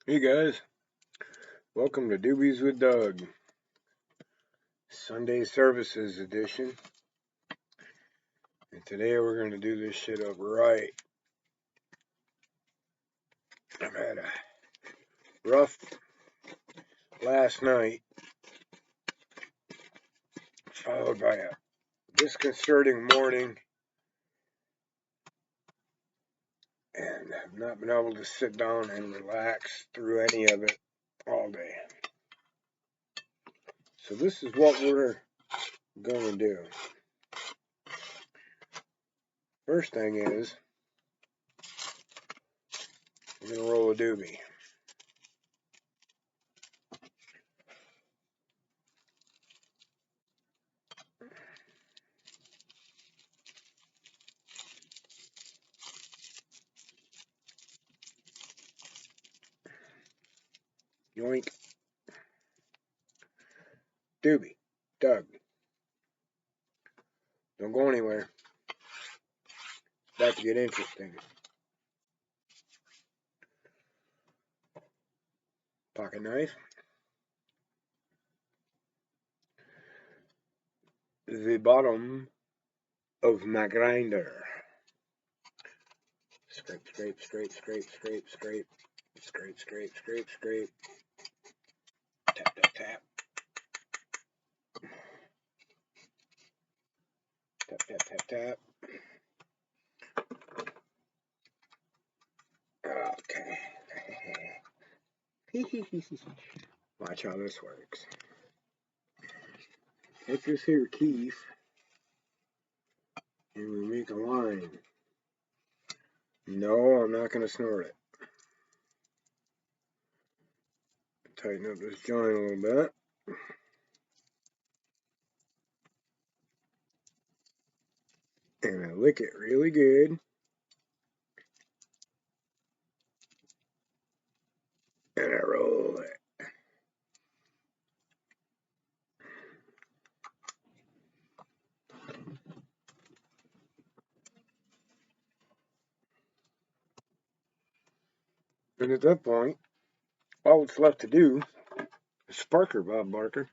Hey guys, welcome to Doobies with Doug, Sunday Services edition. And today we're going to do this shit up right. I've had a rough last night, followed by a disconcerting morning, and have not been able to sit down and relax through any of it all day. So this is what we're going to do. First thing is, we're going to roll a doobie. Yoink. Doobie. Doug. Don't go anywhere. It's about to get interesting. Pocket knife. The bottom of my grinder. Scrape, scrape, scrape, scrape, scrape, scrape, scrape, scrape, scrape, scrape. Tap, tap, tap. Tap, tap, tap, tap. Okay. Watch how this works. Take this here keef and we make a line. No, I'm not going to snort it. Tighten up this joint a little bit. And I lick it really good. And I roll it. And at that point, all that's left to do is sparker, Bob Barker.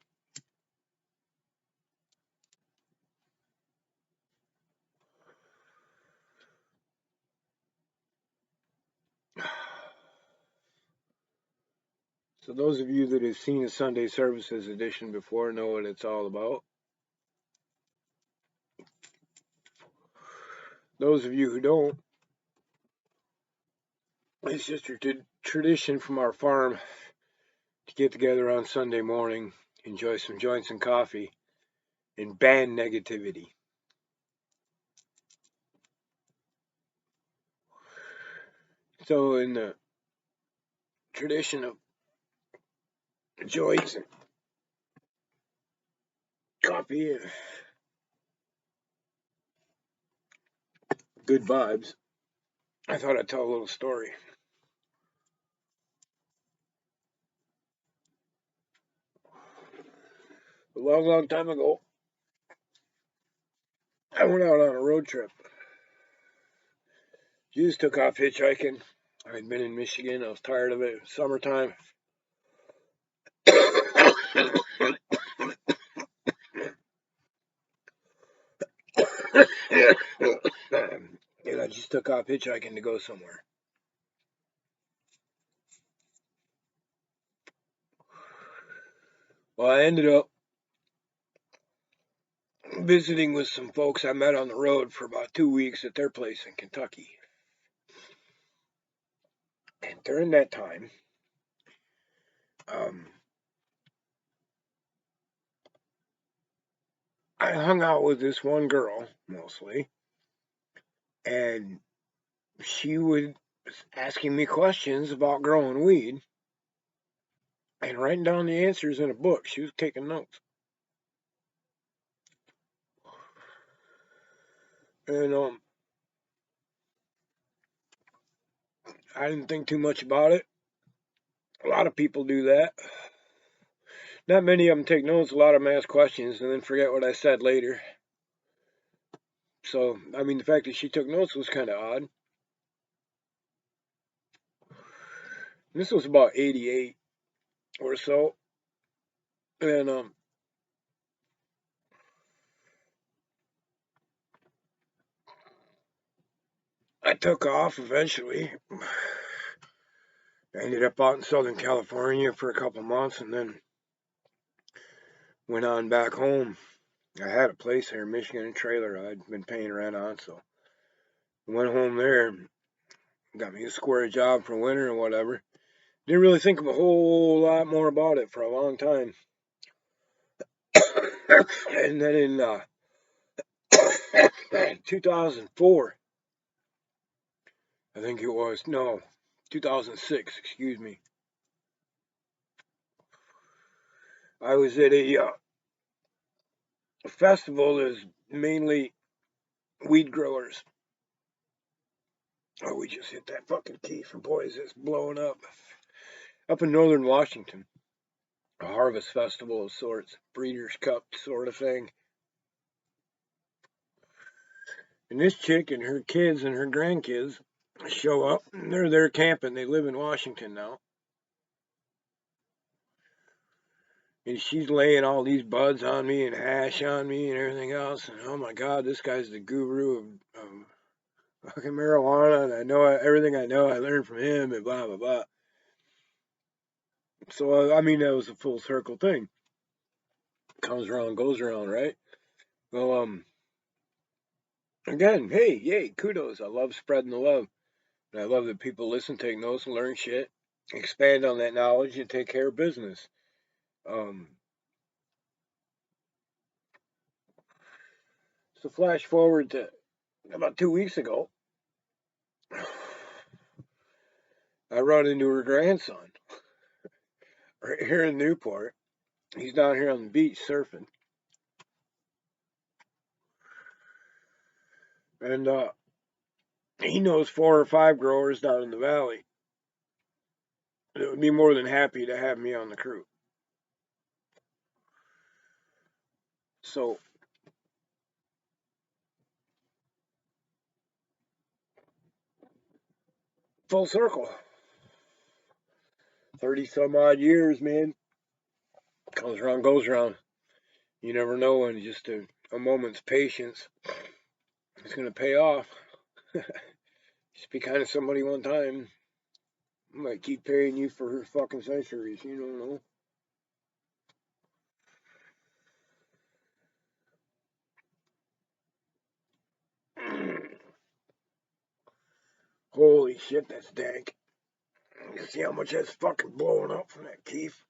So those of you that have seen a Sunday Services edition before know what it's all about. Those of you who don't, it's just a tradition from our farm to get together on Sunday morning, enjoy some joints and coffee, and ban negativity. So in the tradition of joints and coffee and good vibes, I thought I'd tell a little story. A long, long time ago, I went out on a road trip. Just took off hitchhiking. I'd been in Michigan. I was tired of it. It was summertime. And I just took off hitchhiking to go somewhere. Well, I ended up visiting with some folks I met on the road for about 2 weeks at their place in Kentucky. And during that time, I hung out with this one girl mostly, and she was asking me questions about growing weed and writing down the answers in a book. She was taking notes. And I didn't think too much about it. A lot of people do that. Not many of them take notes. A lot of them ask questions and then forget what I said later. So, I mean, the fact that she took notes was kind of odd. This was about 88 or so. And I took off eventually. I ended up out in Southern California for a couple months and then went on back home. I had a place here in Michigan, a trailer I'd been paying rent on, so I went home there, got me a square job for winter and whatever. Didn't really think of a whole lot more about it for a long time. And then in 2004, I think it was, no, 2006, excuse me. I was at a festival that is mainly weed growers. Oh, we just hit that fucking key for boys. It's blowing up. Up in northern Washington. A harvest festival of sorts. Breeders' Cup sort of thing. And this chick and her kids and her grandkids show up. And they're there camping. They live in Washington now. And she's laying all these buds on me and hash on me and everything else. And oh my God, this guy's the guru of fucking marijuana. And I know everything I know I learned from him and blah, blah, blah. So, I mean, that was a full circle thing. Comes around, goes around, right? Well, again, hey, yay, kudos. I love spreading the love. And I love that people listen, take notes, and learn shit, expand on that knowledge, and take care of business. Um, so flash forward to about 2 weeks ago, I run into her grandson right here in Newport. He's down here on the beach surfing. And he knows 4 or 5 growers down in the valley that would be more than happy to have me on the crew. So full circle. 30 some odd years, man. Comes around, goes around. You never know when just a moment's patience is going to pay off. Just be kind of somebody one time. I might keep paying you for her fucking centuries. You don't know. Holy shit, that's dank. You see how much that's fucking blowing up from that keef?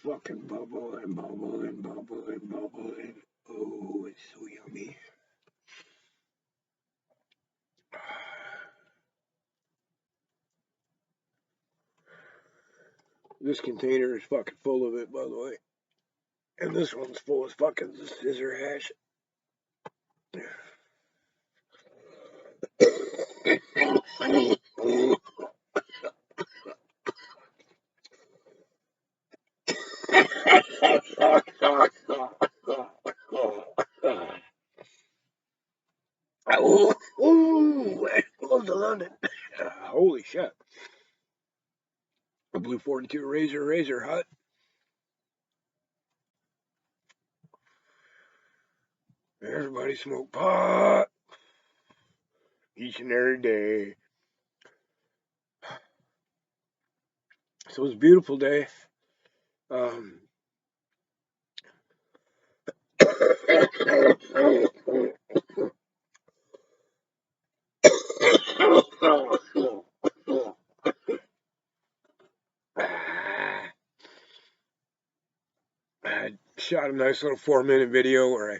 Fucking bubbling, bubbling, bubbling, bubbling. Oh, it's so yummy. This container is fucking full of it, by the way. And this one's full as fucking scissor hash. Ooh, close to London. Holy shit. A blue 42 razor hut. Everybody smoke pot each and every day. So it was a beautiful day. Um, I shot a nice little 4-minute video where I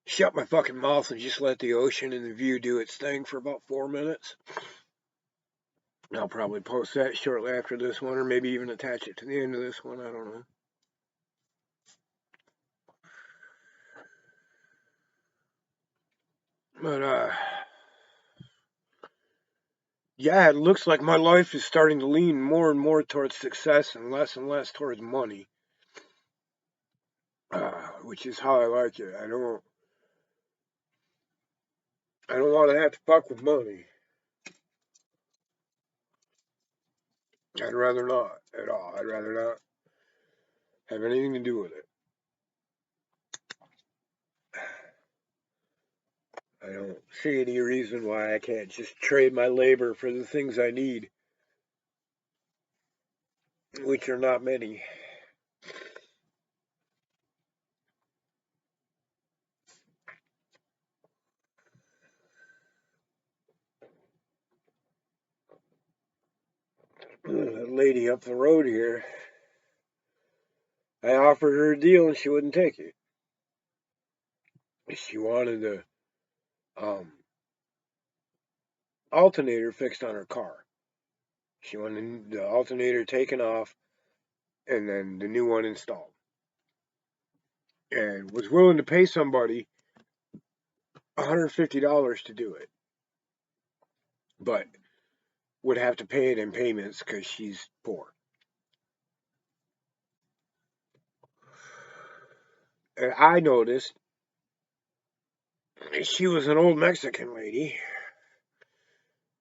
shut my fucking mouth and just let the ocean and the view do its thing for about 4 minutes. I'll probably post that shortly after this one, or maybe even attach it to the end of this one. I don't know. But yeah, it looks like my life is starting to lean more and more towards success and less towards money. Which is how I like it. I don't want to have to fuck with money. I'd rather not at all. I'd rather not have anything to do with it. I don't see any reason why I can't just trade my labor for the things I need, which are not many. That lady up the road here, I offered her a deal and she wouldn't take it. She wanted the um, alternator fixed on her car. She wanted the alternator taken off and then the new one installed. And was willing to pay somebody $150 to do it, but would have to pay it in payments because she's poor. And I noticed she was an old Mexican lady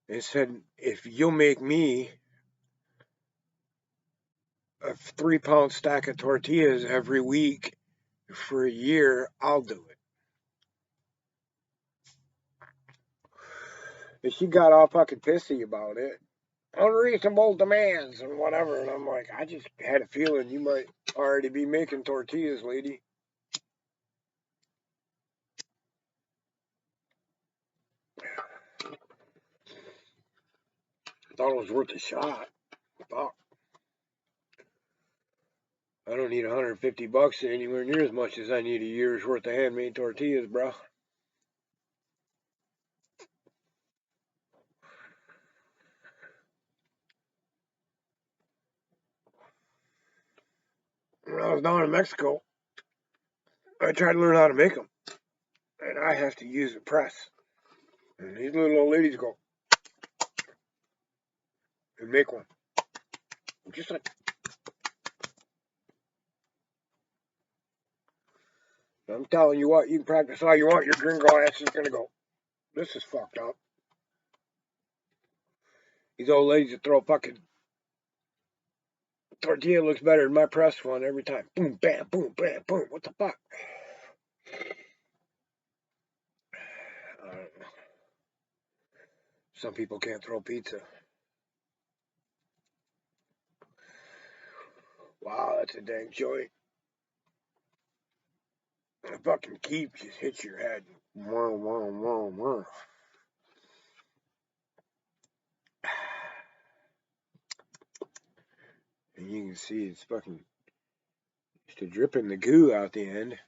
and said, if you'll make me a 3 pound stack of tortillas every week for a year, I'll do it. And she got all fucking pissy about it. Unreasonable demands and whatever. And I'm like, I just had a feeling you might already be making tortillas, lady. Thought it was worth a shot. Thought, I don't need $150 anywhere near as much as I need a year's worth of handmade tortillas, bro. When I was down in Mexico, I tried to learn how to make them. And I have to use a press. And these little old ladies go and make one. Just like, I'm telling you what, you can practice all you want. Your gringo ass is going to go, this is fucked up. These old ladies that throw fucking tortilla looks better than my press one every time. Boom, bam, boom, bam, boom. What the fuck? I don't know. Some people can't throw pizza. Wow, that's a dang joint. A fucking keep just hits your head. Wah, wah, wah, wah. And you can see it's fucking just dripping the goo out the end.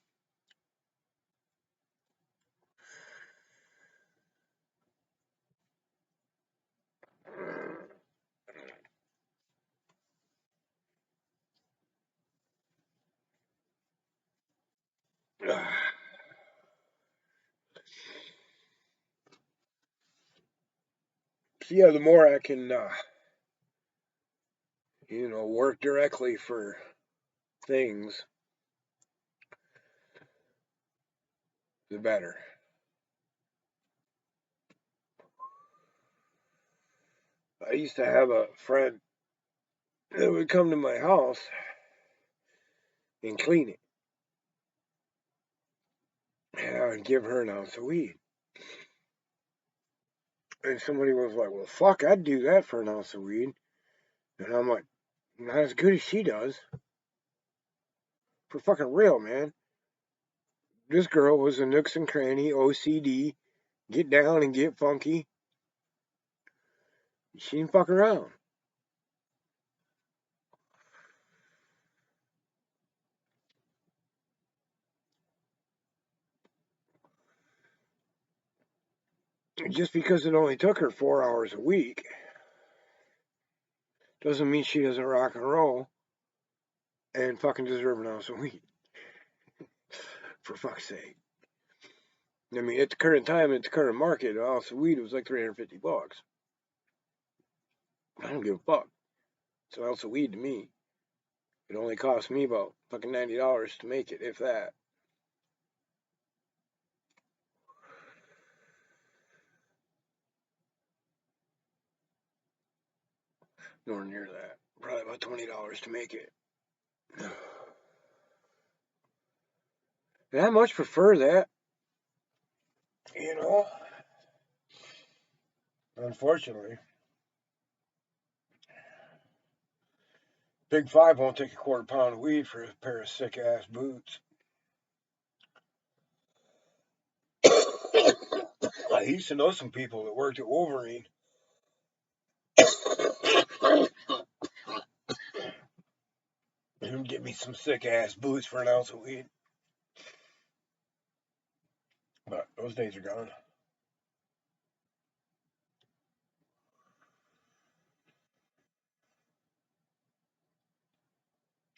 So yeah, the more I can, work directly for things, the better. I used to have a friend that would come to my house and clean it. And I would give her an ounce of weed. And somebody was like, well, fuck, I'd do that for an ounce of weed. And I'm like, not as good as she does. For fucking real, man. This girl was a nooks and cranny, OCD, get down and get funky. She didn't fuck around. Just because it only took her 4 hours a week doesn't mean she doesn't rock and roll and fucking deserve an ounce of weed. For fuck's sake. I mean, at the current time, at the current market, an ounce of weed was like $350. I don't give a fuck. It's an ounce of weed to me. It only cost me about fucking $90 to make it, if that. Nowhere near that. Probably about $20 to make it. And I much prefer that. You know, unfortunately, Big Five won't take a quarter-pound of weed for a pair of sick-ass boots. I used to know some people that worked at Wolverine. Give me some sick-ass boots for an ounce of weed. But those days are gone.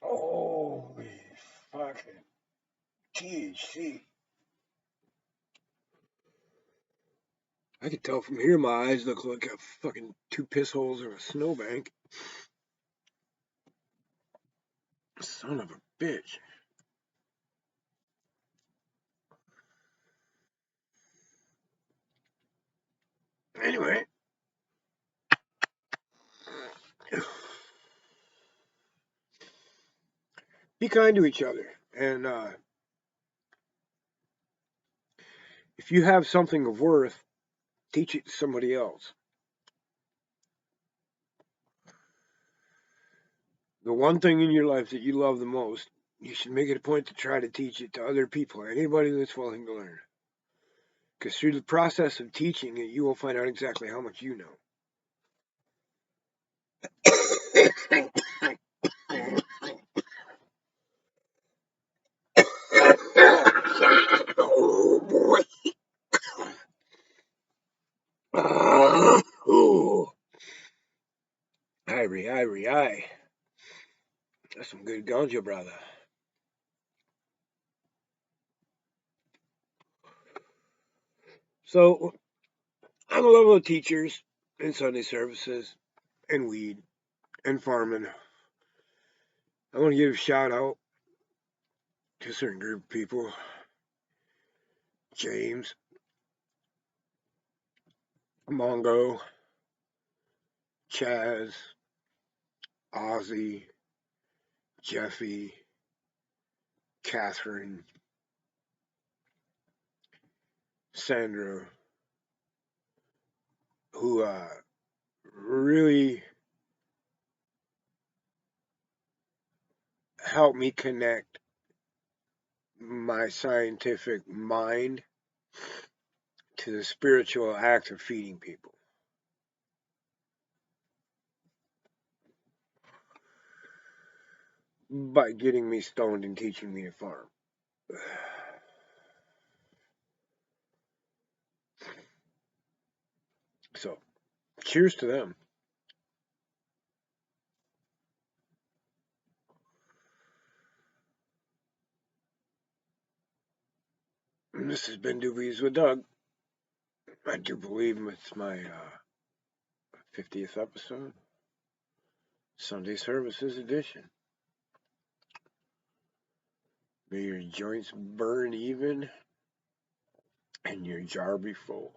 Holy fucking THC. I could tell from here my eyes look like a fucking two piss holes or a snowbank. Son of a bitch. Anyway. Be kind to each other. And if you have something of worth, teach it to somebody else. The one thing in your life that you love the most, you should make it a point to try to teach it to other people, anybody that's willing to learn. Because through the process of teaching it, you will find out exactly how much you know. Oh boy. Oh. Aye. That's some good ganja, brother. So, on the level of teachers and Sunday services and weed and farming, I want to give a shout out to a certain group of people. James, Mongo, Chaz, Ozzy, Jeffy, Catherine, Sandra, who really helped me connect my scientific mind to the spiritual act of feeding people. By getting me stoned and teaching me to farm. So, cheers to them. And this has been Doobies with Doug. I do believe it's my 50th episode. Sunday Services edition. May your joints burn even and your jar be full.